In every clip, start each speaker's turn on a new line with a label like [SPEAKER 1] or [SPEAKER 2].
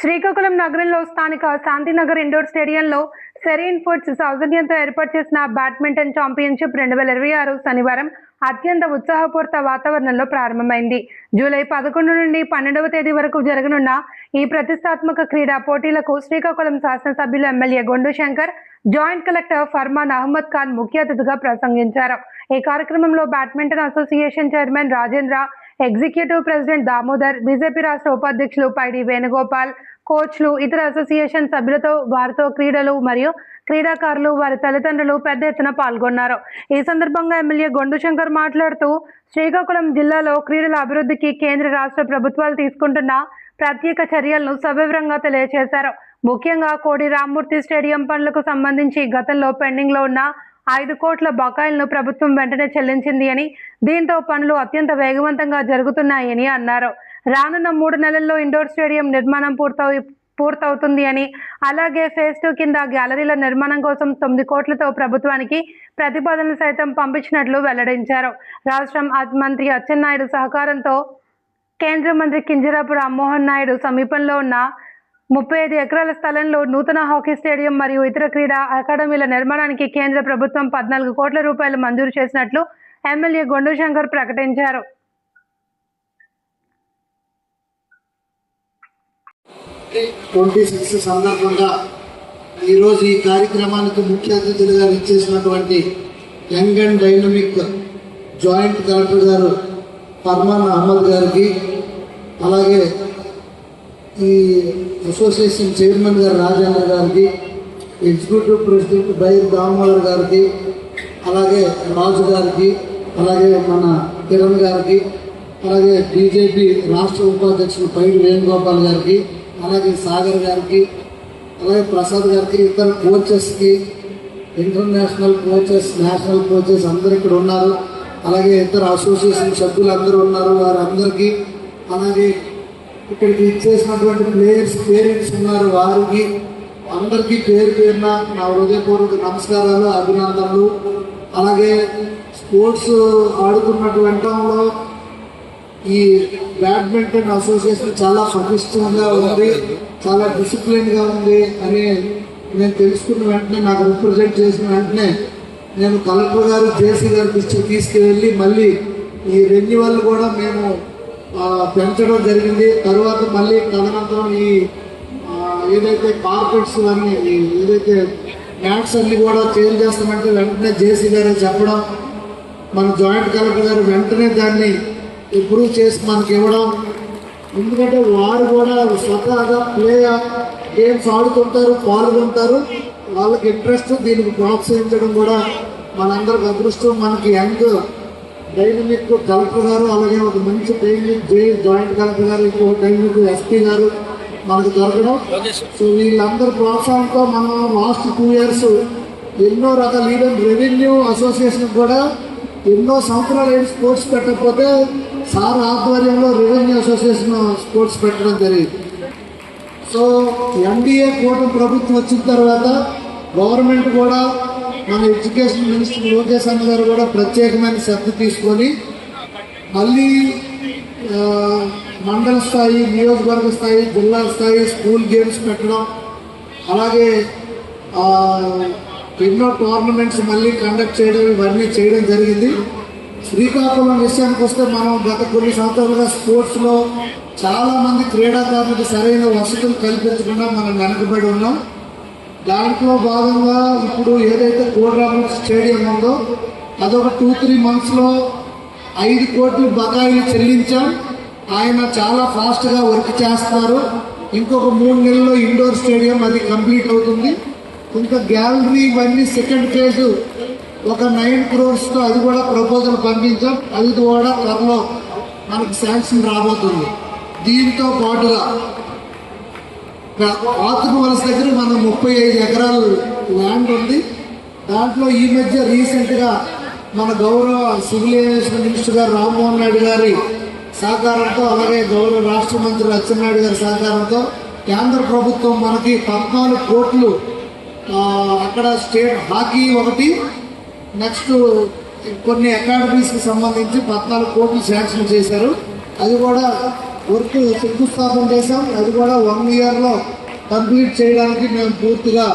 [SPEAKER 1] శ్రీకాకుళం నగరంలో స్థానిక శాంతినగర్ ఇండోర్ స్టేడియంలో సెరీన్ ఫుడ్స్ సౌజన్యంతో ఏర్పాటు చేసిన బ్యాడ్మింటన్ ఛాంపియన్షిప్ 2026 శనివారం అత్యంత ఉత్సాహపూరిత వాతావరణంలో ప్రారంభమైంది. జూలై 11 నుండి 12వ తేదీ వరకు జరగనున్న ఈ ప్రతిష్టాత్మక క్రీడా పోటీలకు శ్రీకాకుళం శాసనసభ్యులు MLA Gondu Shankar, joint collector Farman Ahmed Khan ముఖ్య అతిథిగా ప్రసంగించారు. ఈ కార్యక్రమంలో badminton association chairman Rajendra, executive president Damodar, BJP రాష్ట్ర ఉపాధ్యక్షులు పైడి వేణుగోపాల్, కోచ్లు, ఇతర అసోసియేషన్ సభ్యులతో వారితో క్రీడలు మరియు క్రీడాకారులు, వారి తల్లిదండ్రులు పెద్ద ఎత్తున పాల్గొన్నారు. ఈ సందర్భంగా ఎమ్మెల్యే గొండు శంకర్ మాట్లాడుతూ శ్రీకాకుళం జిల్లాలో క్రీడల అభివృద్ధికి కేంద్ర రాష్ట్ర ప్రభుత్వాలు తీసుకుంటున్న ప్రత్యేక చర్యలను సవివరంగా తెలియజేశారు. ముఖ్యంగా కోడి రామ్మూర్తి స్టేడియం పనులకు సంబంధించి గతంలో పెండింగ్లో ఉన్న 5 కోట్ల బకాయిలను ప్రభుత్వం వెంటనే చెల్లించింది అని, దీంతో పనులు అత్యంత వేగవంతంగా జరుగుతున్నాయని అన్నారు. రానున్న 3 నెలల్లో ఇండోర్ స్టేడియం నిర్మాణం పూర్తవుతుంది అని, అలాగే ఫేజ్ 2 కింద గ్యాలరీల నిర్మాణం కోసం 9 కోట్లతో ప్రభుత్వానికి ప్రతిపాదనలు సైతం పంపించినట్లు వెల్లడించారు. రాష్ట్రం మంత్రి అచ్చెన్నాయుడు సహకారంతో కేంద్ర మంత్రి కింజరాపు రామ్మోహన్ నాయుడు సమీపంలో ఉన్న 35 ఎకరాల స్థలంలో నూతన హాకీ స్టేడియం మరియు ఇతర క్రీడా అకాడమీల నిర్మాణానికి కేంద్ర ప్రభుత్వం 14 కోట్ల రూపాయలు మంజూరు చేసినట్లు ఎమ్మెల్యే గొండు శంకర్ ప్రకటించారు.
[SPEAKER 2] 26 సందర్భంగా ఈరోజు ఈ కార్యక్రమానికి ముఖ్య అతిథులుగా ఇచ్చేసినటువంటి young and dynamic joint collector గారు ఫర్మాన్ అహ్మద్ గారికి, అలాగే ఈ అసోసియేషన్ చైర్మన్ గారు రాజేంద్ర గారికి, ఎగ్జిక్యూటివ్ ప్రెసిడెంట్ బైర్ దామోదర్ గారికి, అలాగే రాజు గారికి, అలాగే మన కిరణ్ గారికి, అలాగే బీజేపీ రాష్ట్ర ఉపాధ్యక్షులు పైడి వేణుగోపాల్ గారికి, అలాగే సాగర్ గారికి, అలాగే ప్రసాద్ గారికి, ఇతర కోచెస్కి, ఇంటర్నేషనల్ కోచెస్, నేషనల్ కోచెస్ అందరూ ఇక్కడ ఉన్నారు. అలాగే ఇతర అసోసియేషన్ సభ్యులు అందరూ ఉన్నారు, వారందరికీ, అలాగే ఇక్కడికి ఇచ్చేసినటువంటి ప్లేయర్స్ పేరెంట్స్ ఉన్నారు, వారికి అందరికీ పేరు పేరున నా హృదయపూర్వక నమస్కారాలు, అభినందనలు. అలాగే స్పోర్ట్స్ ఆడుతున్నటువంటి ఈ బ్యాడ్మింటన్ అసోసియేషన్ చాలా పటిష్టంగా ఉంది, చాలా డిసిప్లిన్గా ఉంది అని నేను తెలుసుకున్న వెంటనే, నాకు రిప్రజెంట్ చేసిన వెంటనే నేను కలెక్టర్ గారు, జేసీ గారి దృష్టికి తీసుకువెళ్ళి మళ్ళీ ఈ రెన్యువల్ కూడా మేము పెంచడం జరిగింది. తర్వాత మళ్ళీ తదనంతరం ఈ ఏదైతే కార్పెట్స్ అన్నీ, ఏదైతే మ్యాట్స్ అన్నీ కూడా చేంజ్ చేస్తామంటే వెంటనే జేసీ గారు చెప్పడం, మన జాయింట్ కలెక్టర్ గారు వెంటనే దాన్ని ఇంప్రూవ్ చేసి మనకి ఇవ్వడం. ఎందుకంటే వారు కూడా స్వతహాగా గేమ్స్ ఆడుతుంటారు, పాల్గొంటారు, వాళ్ళకి ఇంట్రెస్ట్, దీనికి ప్రోత్సహించడం కూడా మనందరికి అదృష్టం. మనకి యంగ్ డైనమిక్ కలెక్టర్ గారు, అలాగే ఒక మంచి డైనమిక్ జాయింట్ కలెక్టర్ గారు, ఇంకో డైనమిక్ ఎస్పీ గారు మనకు దొరకడం. సో వీళ్ళందరి ప్రోత్సాహంతో మనం లాస్ట్ 2 years ఎన్నో రకాల, ఈవెన్ రెవెన్యూ అసోసియేషన్ కూడా ఎన్నో సంవత్సరాలు ఏం స్పోర్ట్స్ పెట్టకపోతే సార్ ఆధ్వర్యంలో రెవెన్యూ అసోసియేషన్ స్పోర్ట్స్ పెట్టడం జరిగింది. సో ఎన్డీఏ కూటమి ప్రభుత్వం వచ్చిన తర్వాత గవర్నమెంట్ కూడా, మన ఎడ్యుకేషన్ మినిస్టర్ లోకేష్ అన్న గారు కూడా ప్రత్యేకమైన శ్రద్ధ తీసుకొని మళ్ళీ మండల స్థాయి, నియోజకవర్గ స్థాయి, జిల్లా స్థాయి స్కూల్ గేమ్స్ పెట్టడం, అలాగే ఎన్నో టోర్నమెంట్స్ మళ్ళీ కండక్ట్ చేయడం, ఇవన్నీ చేయడం జరిగింది. శ్రీకాకుళం విషయానికి వస్తే మనం గత కొన్ని సంవత్సరాలుగా స్పోర్ట్స్లో చాలామంది క్రీడాకారులకు సరైన వసతులు కల్పించకుండా మనం వెనకబడి ఉన్నాం. దాంట్లో భాగంగా ఇప్పుడు ఏదైతే కోడ్రాము స్టేడియం ఉందో అదొక 2-3 monthsలో 5 కోట్ల బకాయిలు చెల్లించాం. ఆయన చాలా ఫాస్ట్గా వర్క్ చేస్తున్నారు. ఇంకొక 3 నెలల్లో ఇండోర్ స్టేడియం అది కంప్లీట్ అవుతుంది. ఇంకా గ్యాలరీ ఇవన్నీ సెకండ్ ఫేజ్ ఒక 9 crores అది కూడా ప్రపోజల్ పంపించాం. అది కూడా త్వరలో మనకి శాంక్షన్ రాబోతుంది. దీంతో పాటుగా ఆతుకు వలస దగ్గర మనం 35 ఎకరాలు ల్యాండ్ ఉంది. దాంట్లో ఈ మధ్య రీసెంట్గా మన గౌరవ సివిల్ ఏవియేషన్ మినిస్టర్ గారు రామ్మోహన్ నాయుడు గారి సహకారంతో, అలాగే గౌరవ రాష్ట్ర మంత్రి అచ్చెన్నాయుడు గారి సహకారంతో కేంద్ర ప్రభుత్వం మనకి 14 కోట్లు అక్కడ స్టేట్ హాకీ ఒకటి, నెక్స్ట్ కొన్ని అకాడమీస్కి సంబంధించి 14 కోట్లు శాంక్షన్ చేశారు. అది కూడా వర్క్ శంకుస్థాపన చేసాం. అది కూడా 1 ఇయర్లో కంప్లీట్ చేయడానికి మేము పూర్తిగా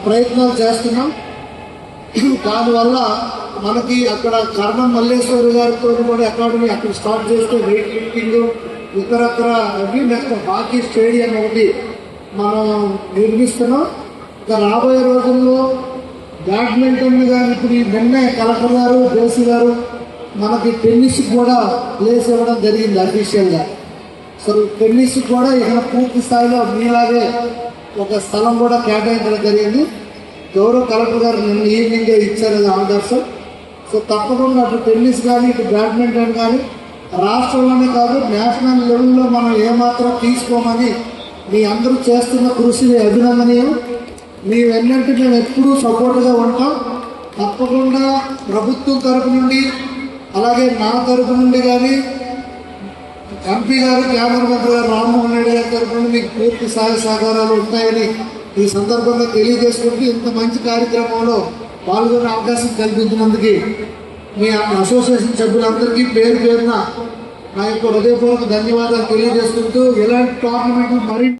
[SPEAKER 2] ప్రయత్నాలు చేస్తున్నాం. దానివల్ల మనకి అక్కడ కర్ణం మల్లేశ్వరి గారితో కూడా అకాడమీ అక్కడ స్టార్ట్ చేస్తే వెయిట్ లిఫ్టింగ్ ఇతరత్ర అవి నెక్స్ట్ హాకీ స్టేడియం ఒకటి మనం నిర్మిస్తున్నాం. ఇంకా రాబోయే రోజుల్లో బ్యాడ్మింటన్ కానీ ఇప్పుడు ఈ నిన్నే కలెక్టర్ గారు జేసీ గారు మనకి టెన్నిస్ కూడా ప్లేస్ ఇవ్వడం జరిగింది అఫీషియల్గా. సో టెన్నిస్ కూడా ఇక్కడ పూర్తి స్థాయిలో మీలాగే ఒక స్థలం కూడా కేటాయించడం జరిగింది. గౌరవ కలెక్టర్ గారు నిన్న ఈవినింగే ఇచ్చారు అది ఆర్డర్స్. సో తప్పకుండా అటు టెన్నిస్ కానీ ఇటు బ్యాడ్మింటన్ కానీ రాష్ట్రంలోనే కాదు నేషనల్ లెవెల్లో మనం ఏమాత్రం తీసుకోమని మీ అందరూ చేస్తున్న కృషి అభినందనీయం. మీ వెన్నంటే మేము ఎప్పుడూ సపోర్ట్గా ఉంటాం. తప్పకుండా ప్రభుత్వం తరపు నుండి అలాగే నా తరపు నుండి కానీ ఎంపీ గారు కేంద్ర మంత్రి గారు రామ్మోహన్ రెడ్డి గారి తరపు నుండి మీకు పూర్తి సహాయ సహకారాలు ఉంటాయని ఈ సందర్భంగా తెలియజేసుకుంటూ ఇంత మంచి కార్యక్రమంలో పాల్గొనే అవకాశం కల్పించినందుకు మీ అసోసియేషన్ సభ్యులందరికీ పేరు పేరున నా యొక్క హృదయపూర్వక ధన్యవాదాలు తెలియజేసుకుంటూ ఇలాంటి టోర్నమెంట్లు మరి